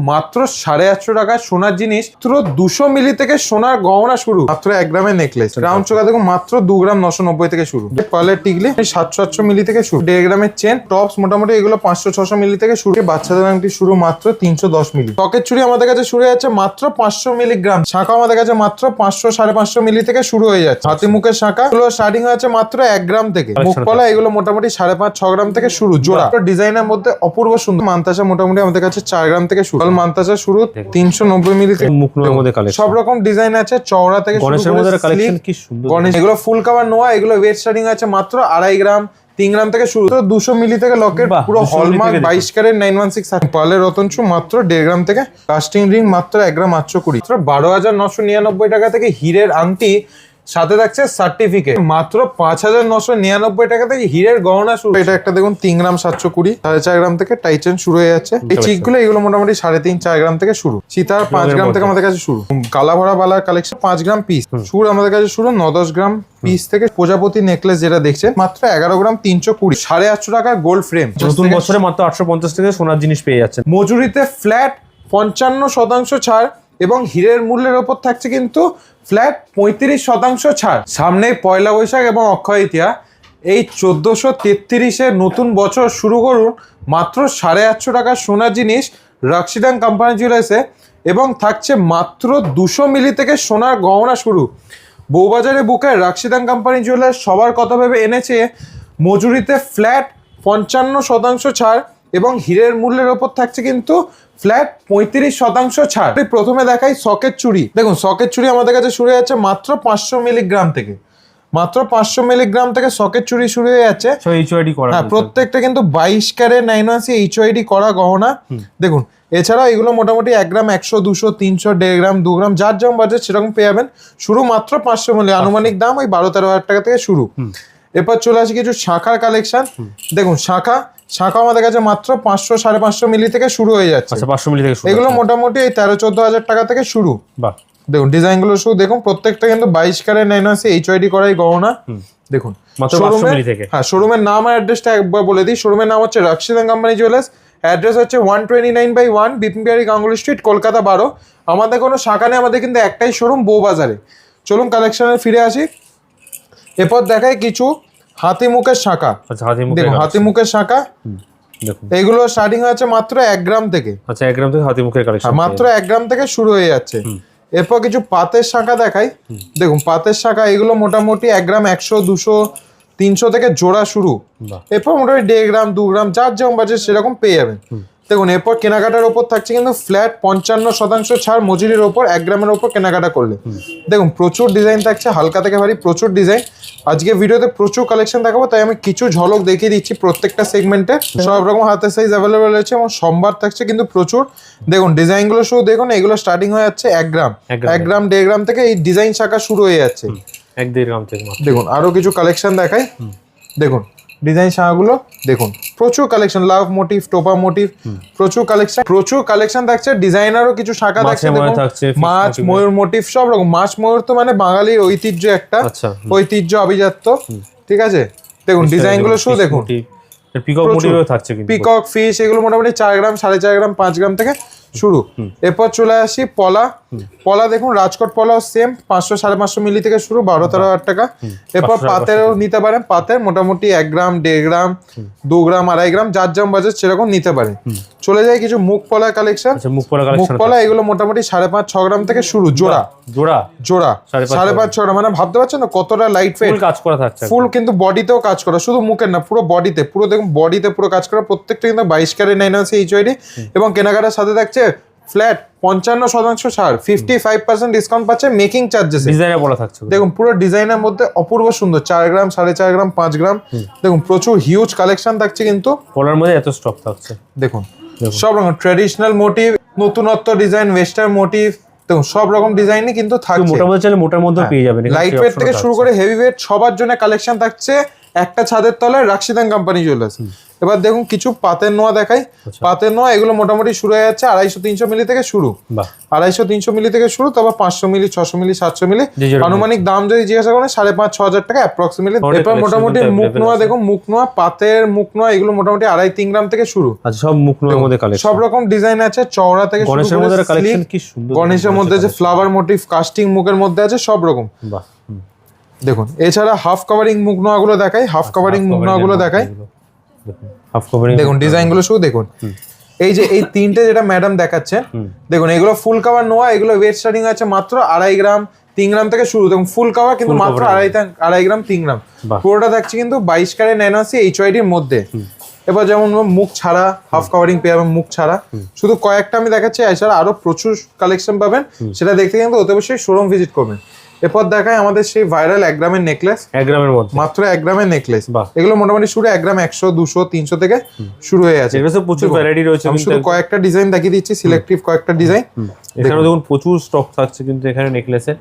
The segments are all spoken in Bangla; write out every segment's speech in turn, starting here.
মাত্র 850 টাকা সোনার জিনিস, মাত্র 200 মিলি থেকে সোনার গহনা শুরু, মাত্র 1 গ্রামের নেকলেস। রাউন্ড চোখা দেখুন মাত্র 2 গ্রাম 990 থেকে শুরু। পার্লের টিকলি 700-800 মিলি থেকে শুরু। 1.5 গ্রামের চেন টপস মোটামুটি এগুলো 500-600 মিলি থেকে শুরু। বাচ্চাদের আংটি শুরু মাত্র 310 মিলি। পকেট চুড়ি আমাদের কাছে শুরু হয়ে যাচ্ছে মাত্র 500 মিলিগ্রাম। শাঁখা আমাদের কাছে মাত্র 500-550 মিলি থেকে শুরু হয়ে যাচ্ছে। হাতি মুখের শাঁখা এগুলো স্টার্টিং হয়ে যাচ্ছে মাত্র 1 গ্রাম থেকে। মুখপলা এগুলো মোটামুটি 5.5-6 গ্রাম থেকে শুরু জোড়া। ডিজাইনের মধ্যে অপূর্ব সুন্দর। মান্তাসা মোটামুটি আমাদের কাছে 4 গ্রাম থেকে শুরু। মান্তাসা শুরু 390 মিলি থেকে। মুখনোর মধ্যে কালেকশন সব রকম ডিজাইন আছে, চওড়া থেকে গণেশের মধ্যে কালেকশন কি সুন্দর। গণেশ এগুলো ফুল কভার নোয়া, এগুলো ওয়েট স্টার্টিং আছে মাত্র 2.5 গ্রাম 3 গ্রাম থেকে শুরু। 200 মিলি থেকে লকেট পুরো হলমার্ক 22 ক্যারেট 916 পার্লের রতনচু মাত্র 1.5 গ্রাম থেকে। কাস্টিং রিং মাত্র 1 গ্রাম 820। 12,999 টাকা থেকে হিরের আংটি সাথে থাকছে সার্টিফিকেট। মাত্র 5,999 টাকা থেকে হিরের গহনা শুরু। এটা একটা দেখুন 3 গ্রাম 720, 4.5 গ্রাম থেকে টাইটেন শুরু হয়ে যাচ্ছে। এই চিকগুলো এগুলো মোটামুটি 3.5-4 গ্রাম থেকে শুরু। সীতার 5 গ্রাম থেকে আমাদের কাছে শুরু। কালা ভরা বালার কালেকশন 5 গ্রাম পিস শুরু আমাদের কাছে শুরু। 9-10 গ্রাম পিস থেকে। প্রজাপতি নেকলেস যেটা দেখছেন মাত্র 11 গ্রাম 320, 850 টাকার গোল্ড ফ্রেম। নতুন বছরে মাত্র 850 টাকা সোনার জিনিস পেয়ে যাচ্ছেন। মজুরিতে ফ্ল্যাট 55% ছাড় এবং হীরের মূল্যের ওপর থাকছে কিন্তু ফ্ল্যাট 35% ছাড়। সামনে পয়লা বৈশাখ এবং অক্ষয় তৃতীয়া, এই 1433-এ নতুন বছর শুরু করুন মাত্র 850 টাকার সোনার জিনিস রাক্সিদান কোম্পানি জুয়েলার্সে। এবং থাকছে মাত্র 200 মিলি থেকে সোনার গহনা শুরু। বউবাজারে বুকে রাক্সিদান কোম্পানি জুয়েলার্স সবার কথা ভেবে এনেছে মজুরিতে ফ্ল্যাট 55% ছাড় এবং হীরের মূল্যের ওপর থাকছে কিন্তু ফ্ল্যাট 35% ছাড়। প্রথমে দেখাই সকেট চুড়ি। দেখুন সকেট চুড়ি আমাদের কাছে শুরু হয়ে যাচ্ছে মাত্র 500 মিলিগ্রাম থেকে। মাত্র 500 মিলিগ্রাম থেকে সকেট চুড়ি শুরু হয়ে যাচ্ছে। হ্যাঁ, প্রত্যেকটা কিন্তু 22 ক্যারেট 916 এইচওআইডি করা গহনা। দেখুন এছাড়াও এগুলো মোটামুটি 1 গ্রাম 100, 200, 300, 1.5 গ্রাম, 2 গ্রাম যার যেমন বাজেট সেরকম পেয়ে যাবেন। শুরু মাত্র 500 মিলি, আনুমানিক দাম ওই 12-13 হাজার টাকা থেকে শুরু। এরপর চলে আসি কিছু শাখার কালেকশন। দেখুন শাখা আমাদের কাছে মাত্র 500-550 মিলি থেকে শুরু হয়ে যাচ্ছে। 500 মিলি থেকে এগুলো মোটামুটি এই 13-14 হাজার টাকা থেকে শুরু। দেখুন ডিজাইন গুলো শুধু দেখুন, প্রত্যেকটা কিন্তু 22 ক্যারেট 916 এইচওআইডি করাই গহনা। দেখুন হ্যাঁ, শোরুমের নাম আর অ্যাড্রেসটা একবার বলে দিই। শোরুমের নাম হচ্ছে রাক্সিদান কোম্পানি জুয়েলার্স। অ্যাড্রেস হচ্ছে 129/1 বিপিন বিহারী গাঙ্গুলি স্ট্রিট, কলকাতা 12। আমাদের কোনো শাখা নেই, আমাদের কিন্তু একটাই শোরুম বউবাজারে। চলুন কালেকশনে ফিরে আসি। এরপর দেখাই কিছু হাতি মুখের শাখা। দেখুন হাতি মুখের শাখা এইগুলো স্টার্টিং হয়েছে মাত্র 1 গ্রাম থেকে। 1 গ্রাম থেকে হাতি মুখের কালেকশন মাত্র 1 গ্রাম থেকে শুরু হয়ে যাচ্ছে। এরপর কিছু পাতের শাখা দেখাই। দেখুন পাতের শাখা এগুলো মোটামুটি 1 গ্রাম 100, 200, 300 থেকে জোড়া শুরু। এরপর মোটামুটি 1.5 গ্রাম 2 গ্রাম যার যেমন বাজেট সেরকম পেয়ে যাবেন। দেখুন এরপর কেনাকাটার ওপর থাকছে কিন্তু ফ্ল্যাট 55% ছাড় মজুরির ওপর 1 গ্রামের ওপর কেনাকাটা করলে। দেখুন প্রচুর ডিজাইন থাকছে, হালকা থেকে ভারী প্রচুর ডিজাইন। আজকে ভিডিওতে প্রচুর কালেকশন দেখাবো, তাই আমি কিছু ঝলক দেখিয়ে দিচ্ছি প্রত্যেকটা সেগমেন্টে। সব রকম হাতের সাইজ অ্যাভেলেবেল রয়েছে এবং সম্ভার থাকছে কিন্তু প্রচুর। দেখুন ডিজাইনগুলো শুধু দেখুন, এগুলো স্টার্টিং হয়ে যাচ্ছে 1 গ্রাম 1 গ্রাম 1.5 গ্রাম থেকে এই ডিজাইন শাখা শুরু হয়ে যাচ্ছে। 1-1.5 গ্রাম থেকে। দেখুন আরো কিছু কালেকশন দেখাই। দেখুন ডিজাইন শাখাগুলো দেখুন, প্রচুর কালেকশন, লাভ মোটিভ, টোপা মোটিভ, প্রচুর কালেকশন থাকছে। ডিজাইনারও কিছু শাখা থাকছে। মাছ ময়ূর মোটিভ সব রকম। মাছ ময়ূর তো মানে বাঙালির ঐতিহ্য, একটা ঐতিহ্য আভিজাত্য। ঠিক আছে, দেখুন ডিজাইন গুলো শুধু দেখুন। পিকক মোটিভও থাকছে, পিকক ফিশ এগুলো মোটামুটি 4 গ্রাম 4.5 গ্রাম 5 গ্রাম থেকে শুরু। এরপর চলে আসি পলা। দেখুন রাজকোট পলাও সেম 500-550 মিলি থেকে শুরু, 12-13 হাজার টাকা। এরপর পাতেরও নিতে পারেন। পাতের মোটামুটি 1 গ্রাম 1.5 গ্রাম 2 গ্রাম 2.5 গ্রাম যার যেমন বাজেট সেরকম নিতে পারেন। চলে যায় কিছু মুখ পলা কালেকশন। মুখ পলা এগুলো মোটামুটি 5.5-6 গ্রাম থেকে শুরু। জোড়া 5.5-6 গ্রাম, মানে ভাবতে পারছেন না কতটা লাইট ওয়েট। কাজ করা থাকছে ফুল, কিন্তু বডিতেও কাজ করা, শুধু মুখের না পুরো বডিতে। পুরো দেখুন বডিতে পুরো কাজ করা। প্রত্যেকটা কিন্তু 22 ক্যারেট 916 এইচওআইডি এবং কেনাকাটার সাথে থাকছে ফ্ল্যাট 55% ছাড়, 55% ডিসকাউন্ট পাচ্ছে মেকিং চার্জেস। ডিজাইনে বলা থাকছে। দেখুন পুরো ডিজাইনের মধ্যে অপূর্ব সুন্দর 4 গ্রাম 4.5 গ্রাম 5 গ্রাম। দেখুন প্রচুর হিউজ কালেকশন থাকছে কিন্তু পলার মধ্যে এত স্টক থাকছে। দেখুন সব রকম ট্র্যাডিশনাল মোটিভ, নতুনত্ব ডিজাইন, ওয়েস্টার্ন মোটিভ। দেখুন সব রকম ডিজাইনই কিন্তু থাকছে। মোটামুটি চাইলে মোটার মধ্যে পেয়ে যাবেন। লাইট ওয়েট থেকে শুরু করে হেভি ওয়েট সবার জন্য কালেকশন থাকছে একটা ছাদের তলায় রাক্সিদান কোম্পানি জুয়েলার্স। এবার দেখুন কিছু পাতের নোয়া দেখাই। পাতের নোয়া এগুলো মোটামুটি শুরু হয়ে যাচ্ছে 250-300 মিলি থেকে শুরু। বাহ 250-300 মিলি থেকে শুরু, তারপর 500 মিলি, 600 মিলি, 700 মিলি। যেরকম আনুমানিক দাম যদি জিজ্ঞাসা করেন 5,500-6 হাজার টাকা অ্যাপ্রক্সিমেটলি। অনেক এরপর collection মোটামুটি কিন্তু মুখ available নোয়া আছে। দেখুন, মুখ নোয়া, পাতের মুখ নোয়া এগুলো মোটামুটি 2.5-3 গ্রাম থেকে শুরু। আচ্ছা সব মুখ নোয়ার মধ্যে কালেকশন। সব রকম ডিজাইন আছে, চওড়া থেকে শুরু গণেশের করে মধ্যে sleek, কালেকশন কি সুন্দর। গণেশের মধ্যে যে ফ্লাওয়ার মোটিভ কাস্টিং মুখের মধ্যে আছে সব রকম। বাহ দেখুন এছাড়া হাফ কভারিং মুখ নোয়াগুলো দেখাই, হাফ কভারিং মুখ নোয়াগুলো দেখাই। হাফ কভারিং দেখুন ডিজাইনগুলো শুধু দেখুন। এই যে এই তিনটে যেটা ম্যাডাম দেখাচ্ছে, দেখুন এগুলো ফুল কভার নোয়া, এগুলো ওয়েট স্টার্টিং আছে মাত্র 2.5 গ্রাম 3 গ্রাম থেকে শুরু। দেখুন ফুল কভার কিন্তু Full মাত্র cover 2.5 গ্রাম 3 গ্রাম। বাহ। পুরোটা থাকছে কিন্তু 22 ক্যারেট ন্যানোসি এইচওয়াইডির মধ্যে। এবার যেমন মুখ ছাড়া হাফ কভারিং পেয়ে যাবেন, মুখ ছাড়া শুধু কয়েকটা আমি দেখাচ্ছি, এছাড়া আরো প্রচুর কালেকশন পাবেন। সেটা দেখতে কিন্তু অতি অবশ্যই শোরুম ভিজিট করবেন। এরপর দেখায় আমাদের সেই ভাইরাল 1 গ্রামের নেকলেস, 1 গ্রামের মধ্যে মাত্র 1 গ্রামের নেকলেস। বাহ। এগুলো মোটামুটি শুরু 1 গ্রাম 100, 200, 300 থেকে শুরু হয়ে আছে। এগুলো তো প্রচুর ভ্যারাইটি রয়েছে আমি কিন্তু শুধু কয়েকটা ডিজাইন দেখিয়ে দিচ্ছি, সিলেক্টিভ কয়েকটা ডিজাইন। এখানে দেখুন প্রচুর স্টক থাকছে কিন্তু এখানে নেকলেসে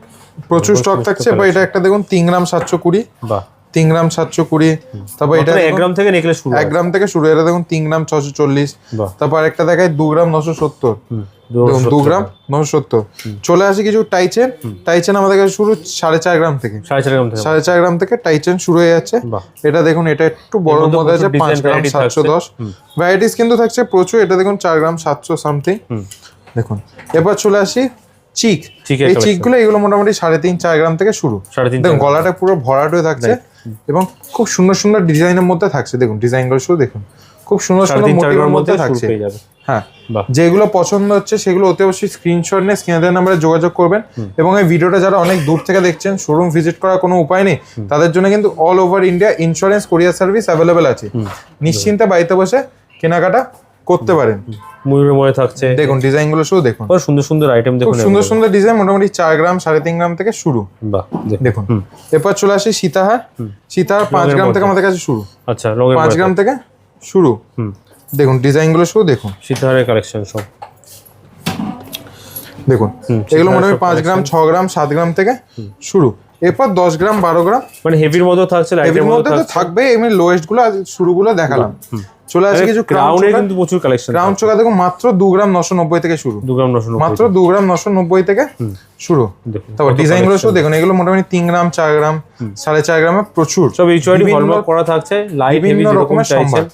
প্রচুর স্টক থাকছে। এবার এটা একটা দেখুন 3 গ্রাম 720, বাহ 3 গ্রাম 720। তারপর এটা 1 গ্রাম থেকে নেকলেস শুরু 1 গ্রাম থেকে শুরু, এটা দেখুন 3 গ্রাম 640। বাহ তারপর একটা দেখায় 2 গ্রাম 970। দেখুন 2 গ্রাম 970। চলে আসি কিছু টাইচেন। টাইচেন আমাদের কাছে শুরু 4.5 গ্রাম থেকে, 4.5 গ্রাম থেকে 4.5 গ্রাম থেকে টাইচেন শুরু হয়ে যাচ্ছে। বাহ এটা দেখুন, এটা একটু বড় মধ্যে মধ্যে আছে প্রচুর 5 design গ্রাম variety 710। ভ্যারাইটিস কিন্তু থাকছে প্রচুর। এটা দেখুন 4 গ্রাম 700 সামথিং। দেখুন এবার চলে আসি চিক। চিকের এই collection। চিকগুলো এগুলো মোটামুটি 3.5-4 গ্রাম থেকে শুরু। 3.5 দেখুন গলাটা পুরো ভরাট হয়ে থাকছে এবং খুব সুন্দর সুন্দর ডিজাইনের মধ্যে থাকছে। দেখুন ডিজাইনগুলো শুধু দেখুন, খুব সুন্দর সুন্দর 3.5 মোটিভের মধ্যে শুরু থাকছে। পেয়ে যাবে। হ্যাঁ, বাহ যেগুলো পছন্দ হচ্ছে সেগুলো অতি অবশ্যই স্ক্রিনশট নিয়ে স্ক্রিনে দেওয়া নাম্বারে যোগাযোগ করবেন। এবং এই ভিডিওটা যারা অনেক দূর থেকে দেখছেন, শোরুম ভিজিট করার কোনো উপায় নেই, তাদের জন্য কিন্তু অল ওভার ইন্ডিয়া ইন্স্যুরেন্স কোরিয়ার সার্ভিস অ্যাভেলেবেল আছে। নিশ্চিন্তে বাড়িতে বসে কেনাকাটা করতে পারেন। ময়ূরের মধ্যে থাকছে। দেখুন ডিজাইনগুলো শুধু দেখুন, খুব সুন্দর সুন্দর আইটেম খুব দেখুন। সুন্দর সুন্দর ডিজাইন, মোটামুটি 4 গ্রাম 3.5 গ্রাম থেকে শুরু। বাহ দেখুন এরপর চলে আসি সীতাহার। সীতাহার 5 গ্রাম থেকে আমাদের কাছে শুরু, আচ্ছা রঙের 5 গ্রাম থেকে শুরু। দেখুন ডিজাইনগুলো শুধু দেখুন, সীতাহারের কালেকশন সব দেখুন এগুলো মোটামুটি 5 গ্রাম 6 গ্রাম 7 গ্রাম থেকে শুরু। এরপর 10 গ্রাম 12 গ্রাম মানে হেভির মধ্যে থাকছে, এর লাইটের মধ্যে তো থাকবে। এমনি লোয়েস্ট গুলো আজ শুরুগুলো দেখালাম। চলে আসে কিছু ক্রাউনে কিন্তু প্রচুর কালেকশন। ক্রাউন চোখা দেখুন মাত্র 2 গ্রাম 990 থেকে শুরু। 2 গ্রাম 990 মাত্র 2 গ্রাম 990 থেকে শুরু। দেখুন তারপর ডিজাইনগুলো শুধু দেখুন, এগুলো মোটামুটি 3 গ্রাম 4 গ্রাম 4.5 গ্রামে প্রচুর সব এইচওয়াইডি বিভিন্ন- হলমার্ক করা থাকছে, লাইট হেভি বিভিন্ন যেরকম রকমের চাইছেন। সম্ভার।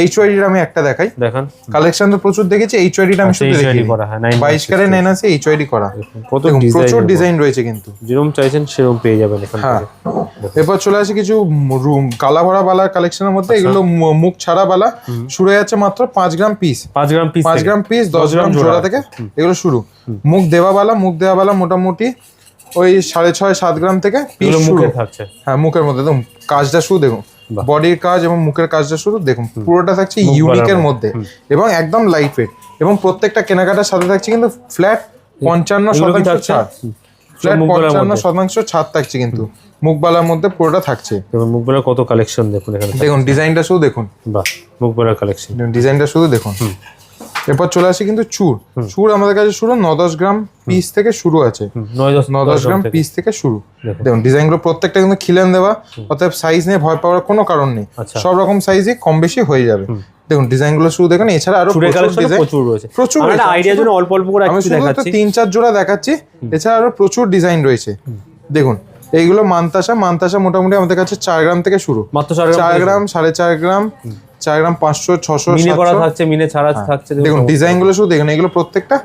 এইচওয়াইডির আমি একটা দেখাই, দেখান কালেকশন তো প্রচুর দেখেছি। এইচওয়াইডিটা আমি শুধু এইচওয়াইডি দেখি করা, হ্যাঁ 22 ক্যারেট 9 আছে এইচওয়াইডি করা। কত দেখুন ডিজাইন, প্রচুর ডিজাইন রয়েছে কিন্তু। যেরকম চাইছেন সেরকম পেয়ে যাবেন এখান হ্যাঁ, থেকে। এরপর চলে আসে কিছু রুম কালা ভরা বালার কালেকশনের মধ্যে। এগুলো মুখ ছাড়া বালা শুরু হয়ে যাচ্ছে মাত্র 5 গ্রাম পিস, 5 গ্রাম পিস 5 গ্রাম পিস 10 গ্রাম জোড়া থেকে এগুলো শুরু। মুখ দেওয়া বালা মোটামুটি ওই 6.5-7 গ্রাম থেকে পিস এগুলো শুরু। মুখে থাকছে। হ্যাঁ মুখের মধ্যে দেখুন কাজটা শুরু দেখুন, বডির কাজ এবং মুখের কাজটা শুরু দেখুন। পুরোটা থাকছে ইউনিকের মধ্যে এবং একদম লাইট ওয়েট। এবং প্রত্যেকটা কেনাকাটার সাথে থাকছে কিন্তু ফ্ল্যাট 55% ছাড়। ফ্ল্যাট 55% ছাড় থাকছে কিন্তু মুখবালার মধ্যে পুরোটা থাকছে। এবং মুখবেলার কত কালেকশন দেখুন এখানে। দেখুন ডিজাইনটা শুধু দেখুন, বাহ মুখবেলার কালেকশন। ডিজাইনটা শুধু দেখুন। এরপর চলে আসি কিন্তু চুর আমাদের কাছে শুরু 9-10 গ্রাম পিস থেকে শুরু আছে। 9-10 গ্রাম পিস থেকে শুরু। দেখুন ডিজাইনগুলো প্রত্যেকটা কিন্তু খিলেন দেওয়া, অতএব সাইজ নিয়ে ভয় পাওয়ার কোনো কারণ নেই। আচ্ছা। সব রকম সাইজই কম বেশি হয়ে যাবে। দেখুন ডিজাইনগুলো শুধু দেখুন, এছাড়া আরো চুড়ের প্রচুর কালেকশন ডিজাইন প্রচুর রয়েছে। প্রচুর আমরা একটা আইডিয়ার জন্য অল্প অল্প করে আমি একটু শুধু দেখাচ্ছি। 3-4 জোড়া দেখাচ্ছি, এছাড়া আরো প্রচুর ডিজাইন রয়েছে। দেখুন এইগুলো মানতাসা মোটামুটি আমাদের কাছে 4 গ্রাম থেকে শুরু। মাত্র 4 গ্রাম 4 গ্রাম 4.5 গ্রাম 4 গ্রাম 500-600 মিনে করা 700। থাকছে, মিনে ছাড়া থাকছে। দেখুন ডিজাইনগুলো শুধু দেখুন, এগুলো প্রত্যেকটা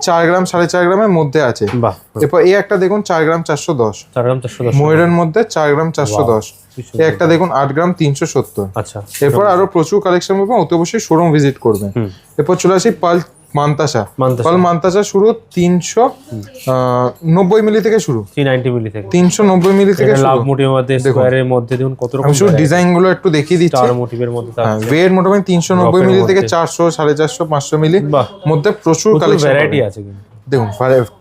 4 গ্রাম 4.5 গ্রামের মধ্যে আছে। বাহ এরপর এই একটা দেখুন 4 গ্রাম 410, 4 গ্রাম 410 ময়ূরের মধ্যে 4 গ্রাম 410। এই একটা দেখুন 8 গ্রাম 370। আচ্ছা এরপর আরো প্রচুর কালেকশন পাবেন, অতি অবশ্যই শোরুম ভিজিট করবেন। এরপর চলে আসি পাল মান্তাসা শুরু 390 মিলি থেকে শুরু। 390 মিলি থেকে 390 মিলি থেকে এটা লাভ শুরু। মোটিভের মধ্যে, স্কয়ারের মধ্যে দেখুন কত রকম আমি শুধু ডিজাইন গুলো একটু দেখিয়ে দিচ্ছি। স্টার মোটিভের মধ্যে হ্যাঁ, থাকছে। ওয়েট মোটামুটি 390 মিলি থেকে 400 450 500 মিলি বাহ। মধ্যে প্রচুর কালেকশন ভ্যারাইটি আছে কিন্তু। দেখুন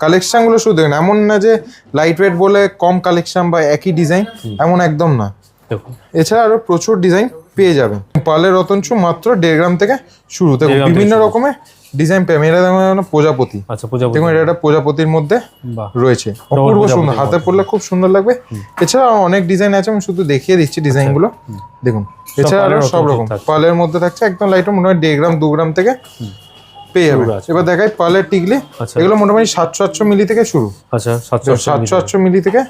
কালেকশন গুলো শুধু দেখুন, এমন না যে লাইট ওয়েট বলে কম কালেকশন বা একই ডিজাইন, এমন একদম না। দেখুন এছাড়া আরো প্রচুর ডিজাইন পেয়ে যাবেন। পার্লের রতনচু মাত্র 1.5 গ্রাম থেকে শুরু। দেখুন 1.5 গ্রাম বিভিন্ন থেকে রকমের ডিজাইন পেয়ে এটা দেখুন প্রজাপতি। আচ্ছা প্রজাপতি, দেখুন এটা একটা প্রজাপতির মধ্যে বাহ রয়েছে, অপূর্ব সুন্দর, হাতে পরলে খুব সুন্দর লাগবে। এছাড়া অনেক ডিজাইন আছে, আমি শুধু দেখিয়ে দিচ্ছি ডিজাইন গুলো। দেখুন এছাড়া আরো সব রকম পার্লের মধ্যে থাকছে, একদম লাইট, মোটামুটি 1.5 গ্রাম 2 গ্রাম থেকে পেয়ে যাবে। এবার দেখাই পার্লের টিকলি, এগুলো মোটামুটি 700-800 মিলি থেকে শুরু। আচ্ছা 700-800 মিলি থেকে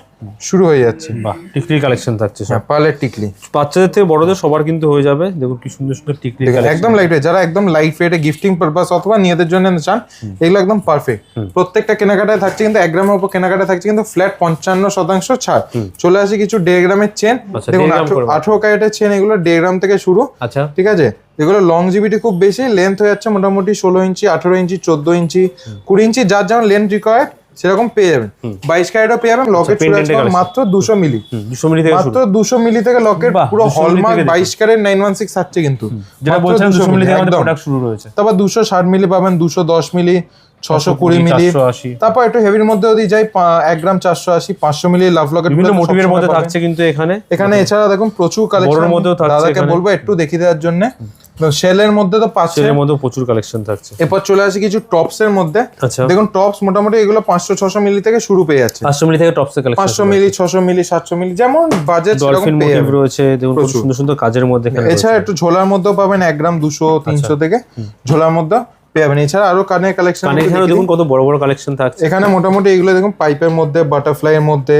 শুরু হয়ে যাচ্ছে। বাহ টিকলি কালেকশন থাকছে সব, পার্লের টিকলি বাচ্চাদের থেকে বড়দের সবার কিন্তু হয়ে যাবে। দেখুন কি সুন্দর সুন্দর টিকলি একদম লাইট ওয়েট, যারা একদম লাইট ওয়েটে গিফটিং পারপাস অথবা নিজেদের জন্য চান, এগুলো একদম পারফেক্ট। প্রত্যেকটা কেনাকাটায় থাকছে কিন্তু 1 গ্রামের উপর কেনাকাটা থাকছে কিন্তু ফ্ল্যাট 55% ছাড়। চলে আসে কিছু 1.5 গ্রামের চেন, দেখুন 18 ক্যারেটের চেন, এগুলো 1.5 গ্রাম থেকে শুরু। আচ্ছা ঠিক আছে, এগুলো লংজিভিটি খুব বেশি, লেন্থ হয়ে যাচ্ছে মোটামুটি 16 ইঞ্চি, 18 ইঞ্চি, 14 ইঞ্চি, 20 ইঞ্চি, যার যেমন লেন্থ রিকোয়ার্ড সেরকম পেয়ে যাবেন। 22 ক্যারেটও পেয়ে যাবেন। লকেট মাত্র 200 মিলি, 200 মিলি থেকে মাত্র 200 মিলি থেকে লকেট, পুরো হলমার্ক 22 ক্যারেট 916 থাকছে কিন্তু, যেটা বলছেন 200 মিলি থেকে আমাদের প্রোডাক্ট শুরু রয়েছে। তারপর 260 মিলি পাবেন, 210 মিলি, 620 মিলি, 480, তারপর একটু হেভির মধ্যে যদি যাই 1 গ্রাম 480, 500 মিলি লাভ লকেট, বিভিন্ন মোটিভের মধ্যে থাকছে কিন্তু এখানে। এছাড়া দেখুন প্রচুর কালেকশন, দাদাকে বলবো একটু দেখিয়ে দেওয়ার জন্য। শেলের মধ্যে তো পাচ্ছে, শেলের মধ্যে প্রচুর কালেকশন থাকছে। এরপর চলে আসি কিছু টপস এর মধ্যে। আচ্ছা দেখুন টপস মোটামুটি এগুলো 500-600 মিলি থেকে শুরু পেয়ে যাচ্ছে। 500 মিলি থেকে টপস এর কালেকশন, 500 মিলি, 600 মিলি, 700 মিলি, যেমন বাজেট সেরকম ডলফিন পেয়ে মোটিভ যাবেন। রয়েছে, দেখুন খুব সুন্দর সুন্দর কাজের মধ্যে এখানে। এছাড়া একটু ঝোলার মধ্যেও পাবেন 1 গ্রাম 200-300 থেকে ঝোলার মধ্যে পেয়ে যাবেন। এছাড়া আরো কানের কালেকশন, এখানে দেখুন কত বড় বড় কালেকশন থাকছে। এখানে মোটামুটি এগুলো দেখুন পাইপের মধ্যে, বাটারফ্লাই এর মধ্যে,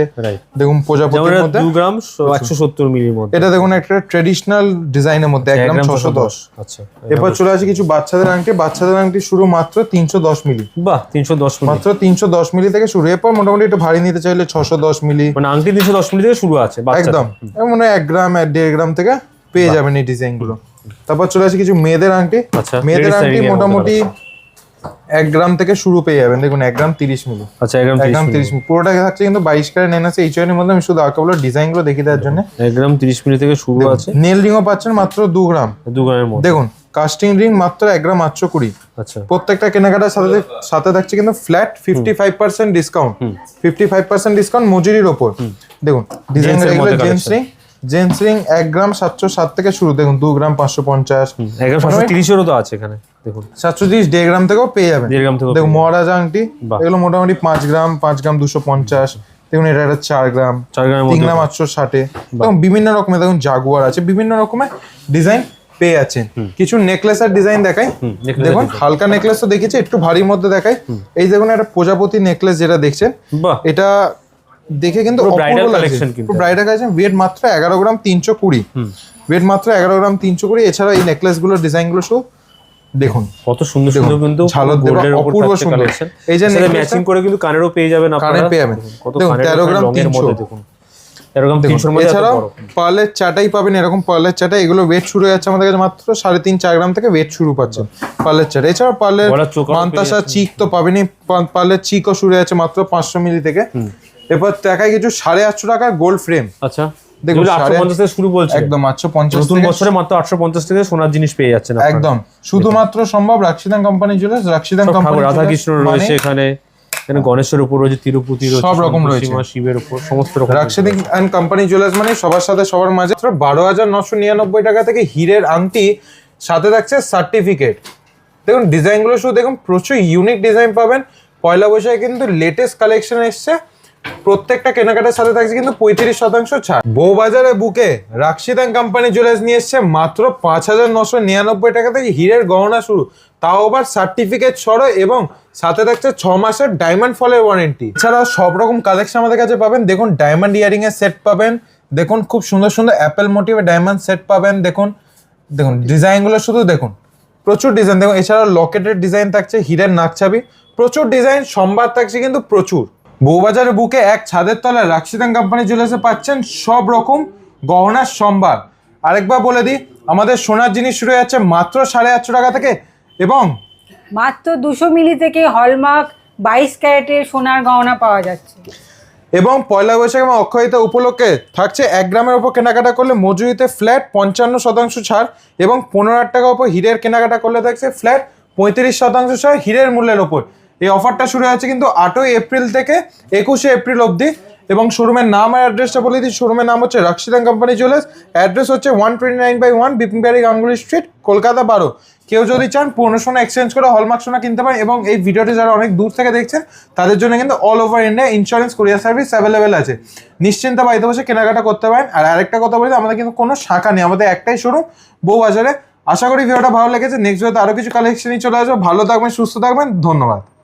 দেখুন প্রজাপতির মধ্যে 2 গ্রাম 170 মিলির মধ্যে। এটা দেখুন একটা ট্রেডিশনাল ডিজাইনের মধ্যে 1 গ্রাম 610। আচ্ছা এরপর চলে আসি কিছু বাচ্চাদের আংটি। বাচ্চাদের আংটি শুরু মাত্র 310 মিলি, বাহ 310 মিলি, মাত্র 310 মিলি থেকে শুরু। এরপর মোটামুটি একটু ভারী নিতে চাইলে 610 মিলি, মানে আংটি 310 মিলি থেকে শুরু আছে একদম। মনে হয় 1 গ্রাম 1.5 গ্রাম থেকে পেয়ে যাবেন এই ডিজাইন গুলো। তারপর চলে আসি কিছু মেয়েদের আংটি। আচ্ছা মেয়েদের আংটি মোটামুটি 1 গ্রাম থেকে শুরু পেয়ে যাবেন। দেখুন 1 গ্রাম 30 মিলি, আচ্ছা 1 গ্রাম 30 মিলি, পুরোটা থাকছে কিন্তু 22 ক্যারেট নেন আছে এইচ এর মধ্যে। আমি শুধু আঁকাগুলো ডিজাইন গুলো দেখিয়ে দেওয়ার জন্য। 1 গ্রাম 30 মিলি থেকে শুরু আছে। নেল রিংও পাচ্ছেন মাত্র 2 গ্রাম, 2 গ্রামের মধ্যে। দেখুন কাস্টিং রিং মাত্র 1 গ্রাম 820। আচ্ছা প্রত্যেকটা কেনাকাটার সাথে সাথে থাকছে কিন্তু ফ্ল্যাট 55% ডিসকাউন্ট, 55% ডিসকাউন্ট মজুরির ওপর। দেখুন ডিজাইন এগুলো জেন্টস রিং 1 গ্রাম 707 থেকে শুরু। দেখুন 2 গ্রাম 550, 1 গ্রাম 730 এরও তো আছে এখানে। দেখুন 730 1.5 গ্রাম থেকেও পেয়ে যাবেন। 1.5 গ্রাম থেকে দেখুন মহারাজা আংটি, এগুলো মোটামুটি 5 গ্রাম 250। দেখুন এটা একটা 4 গ্রাম, 4 গ্রামের 3 মধ্যে গ্রাম 860। দেখুন বিভিন্ন রকমের, দেখুন জাগুয়ার আছে, বিভিন্ন রকমের ডিজাইন পেয়ে যাচ্ছেন। কিছু নেকলেসের ডিজাইন দেখাই। দেখুন হালকা নেকলেস তো দেখেছি, একটু ভারীর মধ্যে দেখাই। এই দেখুন একটা প্রজাপতি নেকলেস যেটা দেখছেন, বাহ এটা দেখে কিন্তু ব্রাইডাল কালেকশন, কিন্তু ব্রাইডাল কালেকশন। ওয়েট মাত্র 11 গ্রাম 320, ওয়েট মাত্র 11 গ্রাম 320। এছাড়া এই নেকলেস গুলোর ডিজাইন গুলো সব দেখুন কত সুন্দর সুন্দর, কিন্তু ঝালর দেওয়া অপূর্ব সুন্দর। এই যে ম্যাচিং করে কিন্তু কানেরও পেয়ে যাবেন আপনারা, কানের পেয়ে যাবেন। কত 13 গ্রাম 300 দেখুন, 13 গ্রাম 300 এর মধ্যে। এছাড়াও পার্লের চাটাই পাবেন, এরকম পার্লের চাটা। এগুলো ওয়েট শুরু হয়ে যাচ্ছে আমাদের কাছে মাত্র 3.5-4 গ্রাম থেকে ওয়েট শুরু পাচ্ছেন পার্লের চাটা। এছাড়াও পার্লের মান্তাসা চিক তো পাবেনই, পার্লের চিকও শুরু হয়ে যাচ্ছে মাত্র 500 মিলি থেকে। এরপর দেখায় কিছু 850 টাকার গোল্ড ফ্রেম। আচ্ছা দেখুন 850 থেকে শুরু বলছে, একদম 850। নতুন বছরে মাত্র 850 থেকে সোনার জিনিস পেয়ে যাচ্ছেন একদম, শুধুমাত্র সম্ভব রাক্ষিদান কোম্পানি জুয়েলার্স। রাক্ষিদান কোম্পানি, রাধা কৃষ্ণ রয়েছে এখানে, এখানে গণেশের উপর রয়েছে, তিরুপতি রয়েছে, সব রকম রয়েছে, শিবের উপর সমস্ত রকম। রাক্ষিদান এন্ড কোম্পানি জুয়েলার্স মানে সবার সাথে সবার মাঝে 12,999 টাকা থেকে হীরের আংটি, সাথে থাকছে সার্টিফিকেট। দেখুন ডিজাইনগুলো শুধু দেখুন, প্রচুর ইউনিক ডিজাইন পাবেন। পয়লা বৈশাখে কিন্তু লেটেস্ট কালেকশন এসছে। প্রত্যেকটা কেনাকাটার সাথে থাকছে কিন্তু 35% ছাড়। বউবাজারে বুকে রাক্ষিদান কোম্পানি জুয়েলার্স নিয়ে এসছে মাত্র 5,999 টাকা থেকে হীরের গহনা শুরু, তাও আবার সার্টিফিকেট সহ, এবং সাথে থাকছে 6 মাসের ডায়মন্ড ফলের ওয়ারেন্টি। এছাড়াও সব রকম কালেকশন আমাদের কাছে পাবেন। দেখুন ডায়মন্ড ইয়ারিং এর সেট পাবেন, দেখুন খুব সুন্দর সুন্দর অ্যাপেল মোটিভের ডায়মন্ড সেট পাবেন। দেখুন দেখুন ডিজাইনগুলো শুধু দেখুন, প্রচুর ডিজাইন। দেখুন এছাড়াও লকেটের ডিজাইন থাকছে, হীরের নাকছাবি, প্রচুর ডিজাইন। সম্ভার থাকছে কিন্তু প্রচুর। বউবাজারে বুকে এক ছাদের তলায় রাক্ষিদান কোম্পানি জুয়েলার্সে পাচ্ছেন সব রকম গহনার সম্ভার। আরেকবার বলে দিই, আমাদের সোনার জিনিস শুরু হয়ে যাচ্ছে মাত্র 850 টাকা থেকে, এবং মাত্র 200 মিলি থেকে হলমার্ক 22 ক্যারেটের সোনার গহনা পাওয়া যাচ্ছে। এবং পয়লা বৈশাখ এবং অক্ষয়িতা উপলক্ষে থাকছে 1 গ্রামের উপর কেনাকাটা করলে মজুরিতে ফ্ল্যাট 55% ছাড়, এবং 15,000 টাকা উপর হীরের কেনাকাটা করলে থাকছে ফ্ল্যাট 35% ছাড় হীরের মূল্যের ওপর। এই অফারটা শুরু হচ্ছে কিন্তু 8ই এপ্রিল থেকে 21শে এপ্রিল অবধি। এবং শোরুমের নাম আর অ্যাড্রেসটা বলে দিই। শোরুমের নাম হচ্ছে রাক্সিদান কোম্পানি জুয়েলার্স, অ্যাড্রেস হচ্ছে 129/1 বিপিন বিহারী গাঙ্গুলি স্ট্রিট, কলকাতা 12। কেউ যদি চান পুরনো সোনা এক্সচেঞ্জ করে হলমার্ক সোনা কিনতে পারেন। এবং এই ভিডিওটি যারা অনেক দূর থেকে দেখছেন তাদের জন্য কিন্তু all over India insurance courier service available আছে, নিশ্চিন্তে বাড়িতে বসে কেনাকাটা করতে পারেন। আর আরেকটা কথা বলি, আমাদের কিন্তু কোনো শাখা নেই, আমাদের একটাই শোরুম বউবাজারে। আশা করি ভিডিওটা ভালো লেগেছে। নেক্সট ভিডিওতে আরও কিছু কালেকশনই চলে আসবে। ভালো থাকবেন, সুস্থ থাকবেন, ধন্যবাদ।